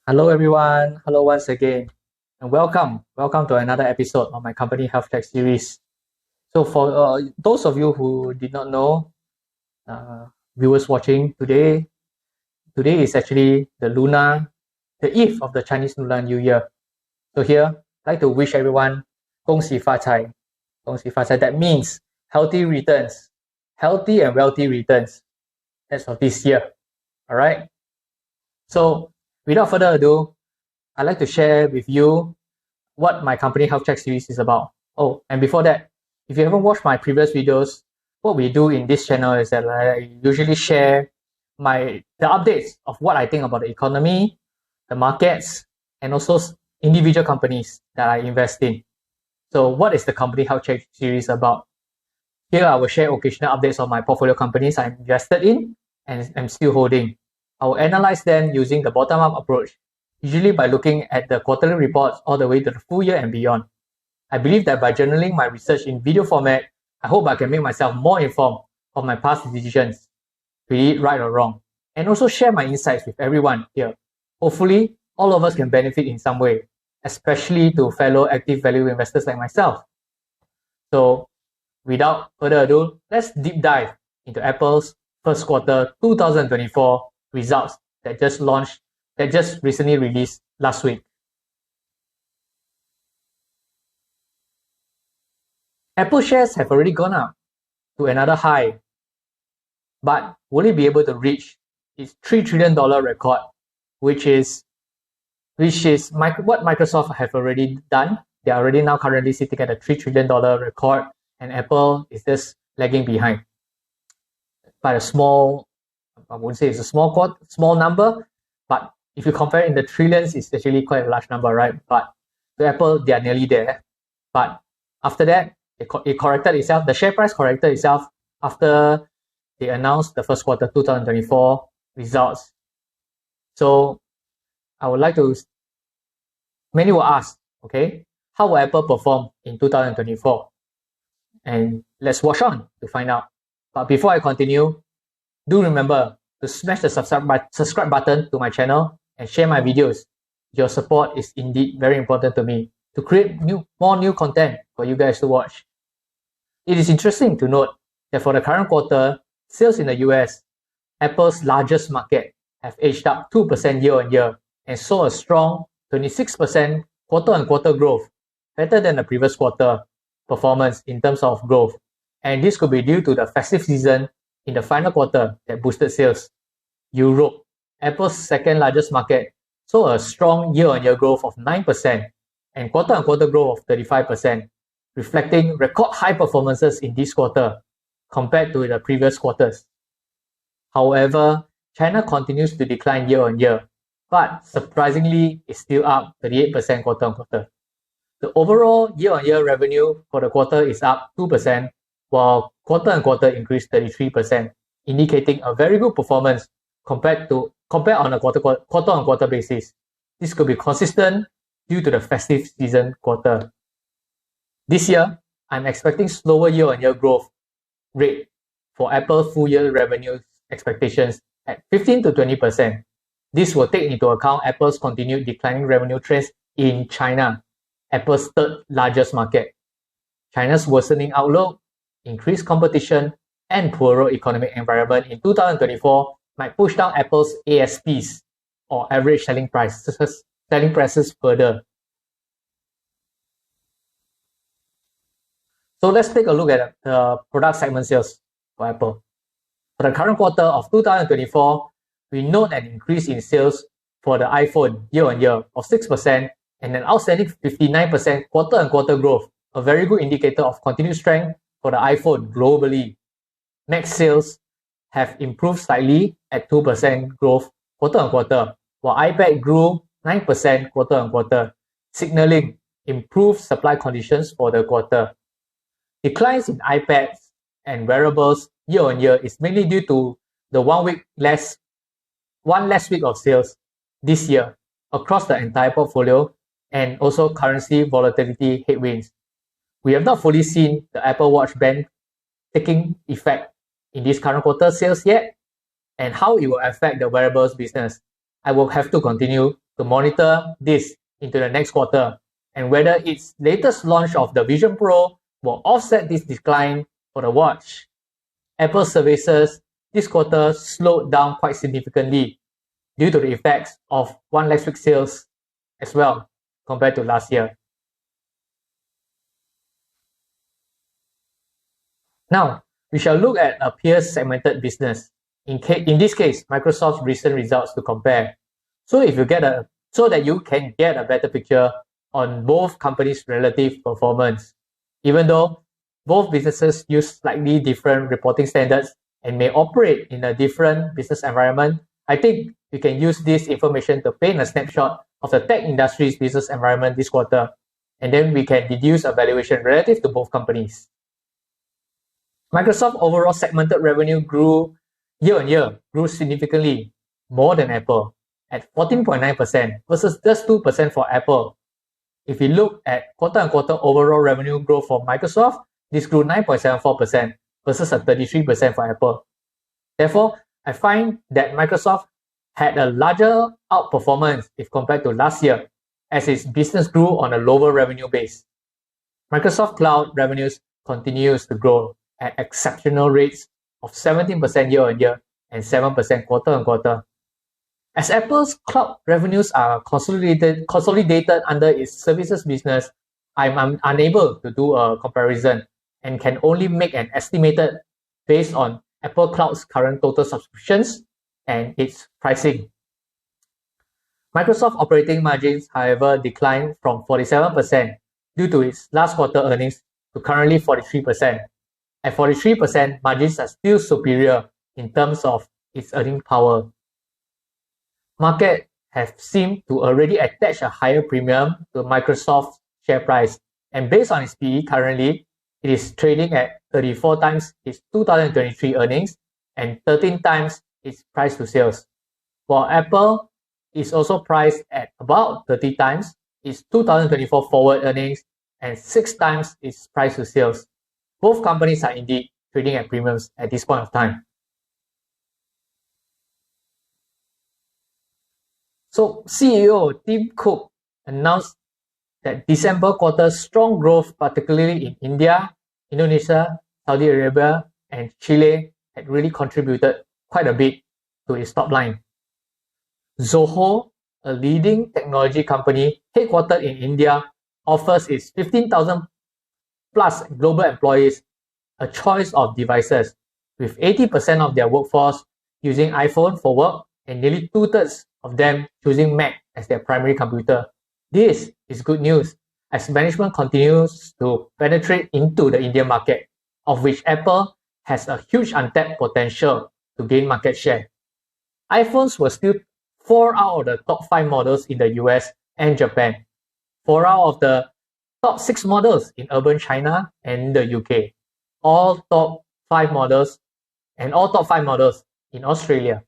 Hello everyone, hello once again, and welcome to another episode of my company health tech series. So for those of you who did not know, viewers watching today is actually the eve of the Chinese Lunar New Year. So here, I'd like to wish everyone 恭喜发财, 恭喜发财. That means healthy returns, healthy and wealthy returns as of this year. All right. So without further ado, I'd like to share with you what my company health check series is about. Oh, and before that, if you haven't watched my previous videos, what we do in this channel is that I usually share the updates of what I think about the economy, the markets, and also individual companies that I invest in. So what is the company health check series about? Here I will share occasional updates on my portfolio companies I'm invested in and am still holding. I will analyze them using the bottom-up approach, usually by looking at the quarterly reports all the way to the full year and beyond. I believe that by journaling my research in video format, I hope I can make myself more informed of my past decisions, be it right or wrong, and also share my insights with everyone here. Hopefully, all of us can benefit in some way, especially to fellow active value investors like myself. So, without further ado, let's deep dive into Apple's first quarter 2024 results that just recently released last week. Apple shares have already gone up to another high, but will it be able to reach its $3 trillion record, which is what Microsoft have already done? They are already now currently sitting at a $3 trillion record, and Apple is just lagging behind by a small, I wouldn't say it's a small number, but if you compare it in the trillions, it's actually quite a large number, right? But to Apple, they are nearly there. But after that, it corrected itself. The share price corrected itself after they announced the first quarter 2024 results. So I would like to, many will ask, okay, how will Apple perform in 2024? And let's watch on to find out. But before I continue, do remember to smash the subscribe button to my channel and share my videos. Your support is indeed very important to me to create more new content for you guys to watch. It is interesting to note that for the current quarter, sales in the US, Apple's largest market, have edged up 2% year-on-year and saw a strong 26% quarter-on-quarter growth, better than the previous quarter performance in terms of growth. And this could be due to the festive season in the final quarter that boosted sales. Europe, Apple's second largest market, saw a strong year-on-year growth of 9% and quarter-on-quarter growth of 35%, reflecting record high performances in this quarter compared to the previous quarters. However, China continues to decline year-on-year, but surprisingly is still up 38% quarter-on-quarter. The overall year-on-year revenue for the quarter is up 2%, while quarter-on-quarter increased 33%, indicating a very good performance compared on a quarter-on-quarter basis. This could be consistent due to the festive season quarter. This year, I'm expecting slower year-on-year growth rate for Apple full-year revenue expectations at 15 to 20%. This will take into account Apple's continued declining revenue trends in China, Apple's third largest market. China's worsening outlook, increased competition, and poorer economic environment in 2024 might push down Apple's ASPs, or average selling prices further. So let's take a look at the product segment sales for Apple. For the current quarter of 2024, we note an increase in sales for the iPhone year-on-year of 6% and an outstanding 59% quarter-on-quarter growth, a very good indicator of continued strength for the iPhone globally. Mac sales have improved slightly at 2% growth quarter-on-quarter, while iPad grew 9% quarter-on-quarter, signaling improved supply conditions for the quarter. Declines in iPads and wearables year-on-year is mainly due to the one less week of sales this year across the entire portfolio and also currency volatility headwinds. We have not fully seen the Apple Watch ban taking effect in this current quarter sales yet, and how it will affect the wearables business. I will have to continue to monitor this into the next quarter and whether its latest launch of the Vision Pro will offset this decline for the watch. Apple services this quarter slowed down quite significantly due to the effects of one less week sales as well compared to last year. Now, we shall look at a peer segmented business. In this case, Microsoft's recent results to compare. So that you can get a better picture on both companies' relative performance. Even though both businesses use slightly different reporting standards and may operate in a different business environment, I think we can use this information to paint a snapshot of the tech industry's business environment this quarter, and then we can deduce a valuation relative to both companies. Microsoft overall segmented revenue grew year-on-year, grew significantly more than Apple at 14.9% versus just 2% for Apple. If we look at quarter-on-quarter overall revenue growth for Microsoft, this grew 9.74% versus a 33% for Apple. Therefore, I find that Microsoft had a larger outperformance if compared to last year, as its business grew on a lower revenue base. Microsoft Cloud revenues continues to grow at exceptional rates of 17% year-on-year and 7% quarter-on-quarter. As Apple's cloud revenues are consolidated under its services business, I'm unable to do a comparison and can only make an estimated based on Apple Cloud's current total subscriptions and its pricing. Microsoft operating margins, however, declined from 47% due to its last quarter earnings to currently 43%. At 43%, margins are still superior in terms of its earning power. Market have seemed to already attach a higher premium to Microsoft's share price, and based on its PE currently, it is trading at 34 times its 2023 earnings and 13 times its price to sales, while Apple is also priced at about 30 times its 2024 forward earnings and 6 times its price to sales. Both companies are indeed trading at premiums at this point of time. So CEO Tim Cook announced that December quarter's strong growth, particularly in India, Indonesia, Saudi Arabia, and Chile, had really contributed quite a bit to its top line. Zoho, a leading technology company headquartered in India, offers its 15,000 plus global employees a choice of devices, with 80% of their workforce using iPhone for work and nearly 2/3 of them choosing Mac as their primary computer. This is good news as management continues to penetrate into the Indian market, of which Apple has a huge untapped potential to gain market share. iPhones were still 4 out of the top 5 models in the US and Japan, 4 out of the top 6 models in urban China and the UK, all top 5 models in Australia.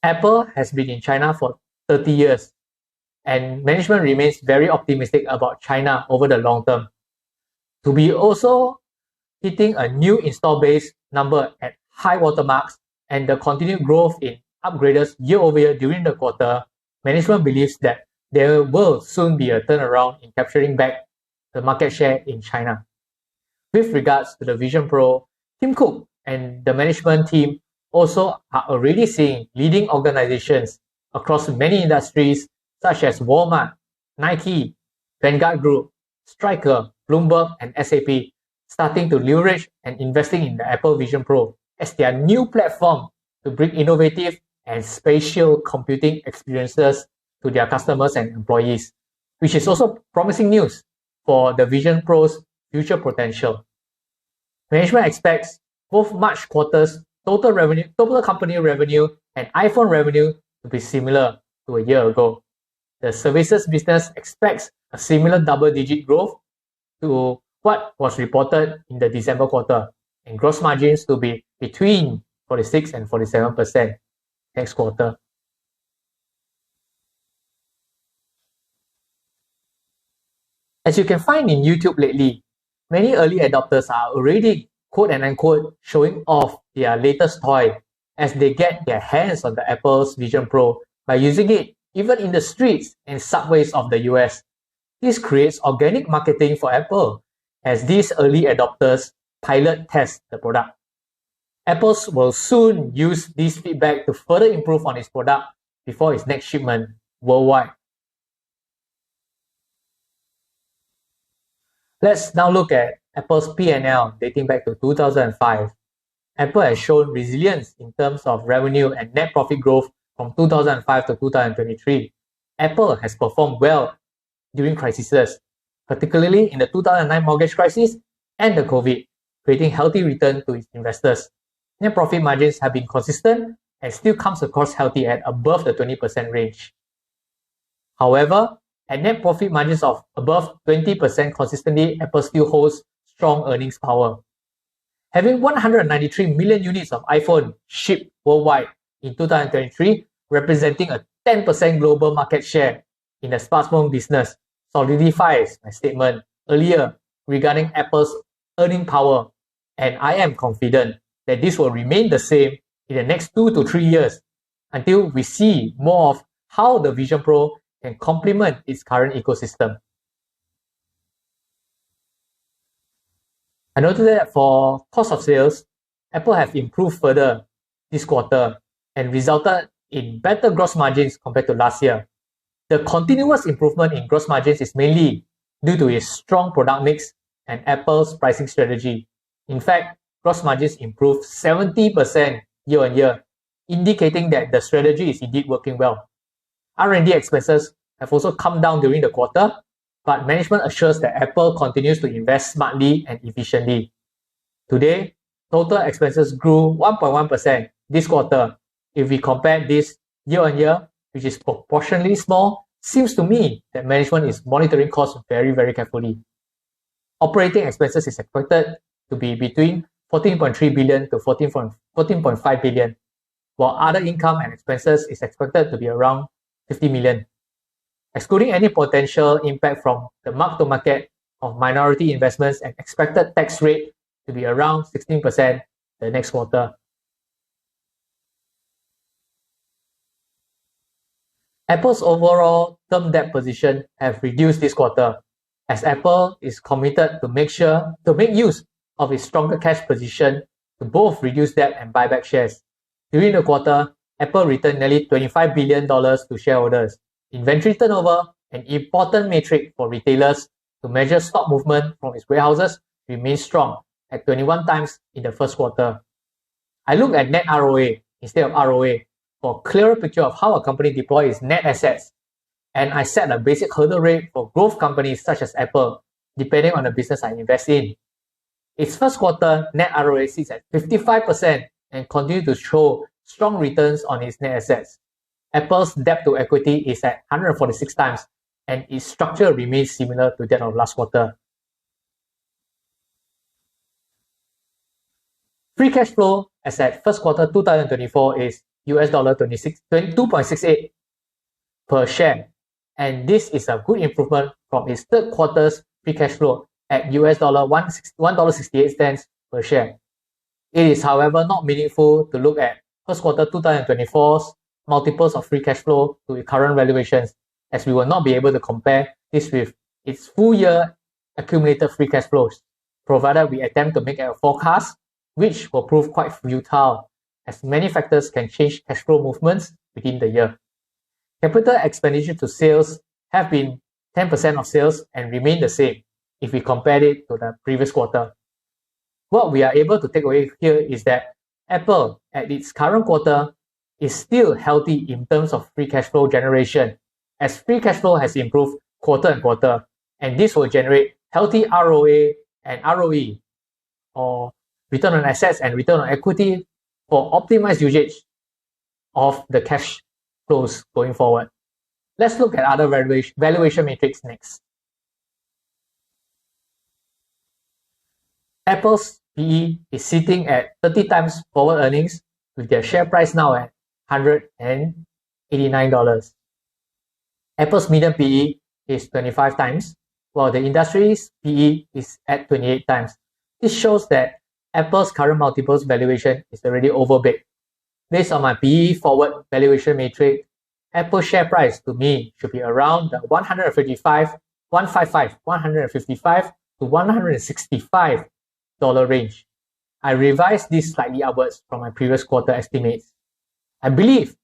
Apple has been in China for 30 years, and management remains very optimistic about China over the long term. To be also hitting a new install base number at high watermarks and the continued growth in upgraders year over year during the quarter, management believes that there will soon be a turnaround in capturing back the market share in China. With regards to the Vision Pro, Tim Cook and the management team also are already seeing leading organizations across many industries such as Walmart, Nike, Vanguard Group, Stryker, Bloomberg, and SAP starting to leverage and investing in the Apple Vision Pro as their new platform to bring innovative and spatial computing experiences to their customers and employees, which is also promising news for the Vision Pro's future potential. Management expects both March quarter's total company revenue and iPhone revenue to be similar to a year ago. The services business expects a similar double-digit growth to what was reported in the December quarter, and gross margins to be between 46 and 47% next quarter. As you can find in YouTube lately, many early adopters are already quote and unquote showing off their latest toy as they get their hands on the Apple's Vision Pro by using it even in the streets and subways of the US. This creates organic marketing for Apple, as these early adopters pilot test the product. Apple will soon use this feedback to further improve on its product before its next shipment worldwide. Let's now look at Apple's P&L dating back to 2005. Apple has shown resilience in terms of revenue and net profit growth from 2005 to 2023. Apple has performed well during crises, particularly in the 2009 mortgage crisis and the COVID, creating healthy return to its investors. Net profit margins have been consistent and still comes across healthy at above the 20% range. However, at net profit margins of above 20% consistently, Apple still holds strong earnings power. Having 193 million units of iPhone shipped worldwide in 2023, representing a 10% global market share in the smartphone business, solidifies my statement earlier regarding Apple's earning power, and I am confident that this will remain the same in the next 2 to 3 years until we see more of how the Vision Pro can complement its current ecosystem. I noted that for cost of sales, Apple have improved further this quarter and resulted in better gross margins compared to last year. The continuous improvement in gross margins is mainly due to its strong product mix and Apple's pricing strategy. In fact, gross margins improved 70% year-on-year, indicating that the strategy is indeed working well. R&D expenses have also come down during the quarter, but management assures that Apple continues to invest smartly and efficiently. Today, total expenses grew 1.1% this quarter. If we compare this year-on-year, which is proportionally small, seems to me that management is monitoring costs very, very carefully. Operating expenses is expected to be between 14.3 billion to 14.5 billion, while other income and expenses is expected to be around 50 million. Excluding any potential impact from the mark-to-market of minority investments and expected tax rate to be around 16% the next quarter. Apple's overall term debt position have reduced this quarter, as Apple is committed to make use of its stronger cash position to both reduce debt and buy back shares. During the quarter, Apple returned nearly $25 billion to shareholders. Inventory turnover, an important metric for retailers to measure stock movement from its warehouses, remains strong at 21 times in the first quarter. I look at net ROA instead of ROA for a clearer picture of how a company deploys its net assets, and I set a basic hurdle rate for growth companies such as Apple, depending on the business I invest in. Its first quarter net ROA sits at 55% and continues to show strong returns on its net assets. Apple's debt to equity is at 146 times, and its structure remains similar to that of last quarter. Free cash flow as at first quarter 2024 is $2.68 per share, and this is a good improvement from its third quarter's free cash flow at $1.68 per share. It is, however, not meaningful to look at first quarter 2024's multiples of free cash flow to its current valuations, as we will not be able to compare this with its full year accumulated free cash flows, provided we attempt to make a forecast, which will prove quite futile, as many factors can change cash flow movements within the year. Capital expenditure to sales have been 10% of sales and remain the same if we compare it to the previous quarter. What we are able to take away here is that Apple, at its current quarter, is still healthy in terms of free cash flow generation, as free cash flow has improved quarter and quarter, and this will generate healthy ROA and ROE, or return on assets and return on equity, for optimized usage of the cash flows going forward. Let's look at other valuation metrics next. Apple's PE is sitting at 30 times forward earnings, with their share price now at $189. Apple's median PE is 25 times, while the industry's PE is at 28 times. This shows that Apple's current multiples valuation is already overbid. Based on my PE forward valuation matrix, Apple share price to me should be around the 155 to $165 range. I revised this slightly upwards from my previous quarter estimates. I believe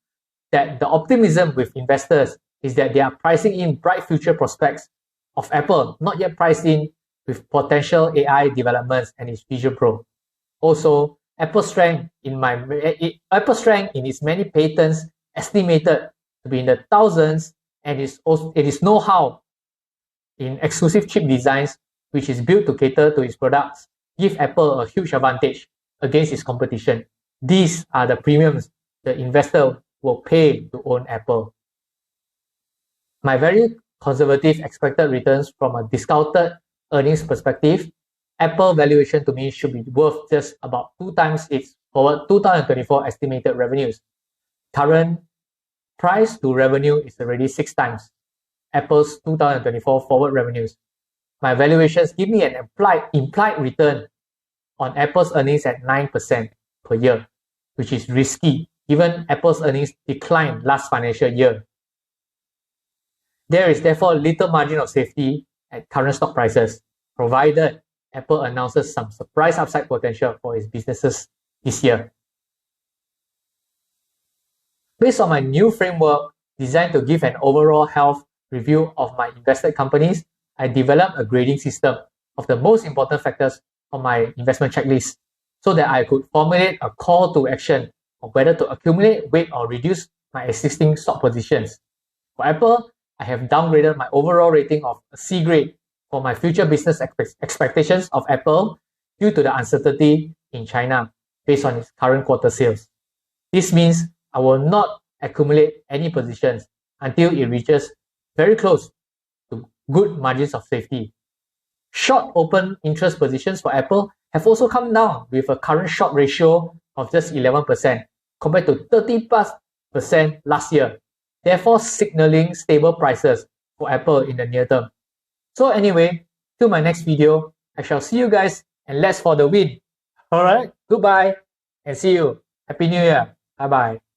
that the optimism with investors is that they are pricing in bright future prospects of Apple, not yet priced in with potential AI developments and its Vision Pro. Also, Apple's strength in its many patents estimated to be in the thousands, and it is know-how in exclusive chip designs, which is built to cater to its products, give Apple a huge advantage against its competition. These are the premiums the investor will pay to own Apple. My very conservative expected returns from a discounted earnings perspective, Apple valuation to me should be worth just about 2 times its forward 2024 estimated revenues. Current price to revenue is already 6 times Apple's 2024 forward revenues. My valuations give me an implied return on Apple's earnings at 9% per year, which is risky given Apple's earnings declined last financial year. There is therefore little margin of safety at current stock prices, provided Apple announces some surprise upside potential for its businesses this year. Based on my new framework designed to give an overall health review of my invested companies, I developed a grading system of the most important factors on my investment checklist so that I could formulate a call to action on whether to accumulate, wait, or reduce my existing stock positions. For Apple, I have downgraded my overall rating of a C grade for my future business expectations of Apple due to the uncertainty in China based on its current quarter sales. This means I will not accumulate any positions until it reaches very close to good margins of safety. Short open interest positions for Apple have also come down with a current short ratio of just 11% compared to 30+% last year, therefore signaling stable prices for Apple in the near term. So anyway, till my next video, I shall see you guys and let's for the win. Alright, goodbye and see you. Happy New Year. Bye bye.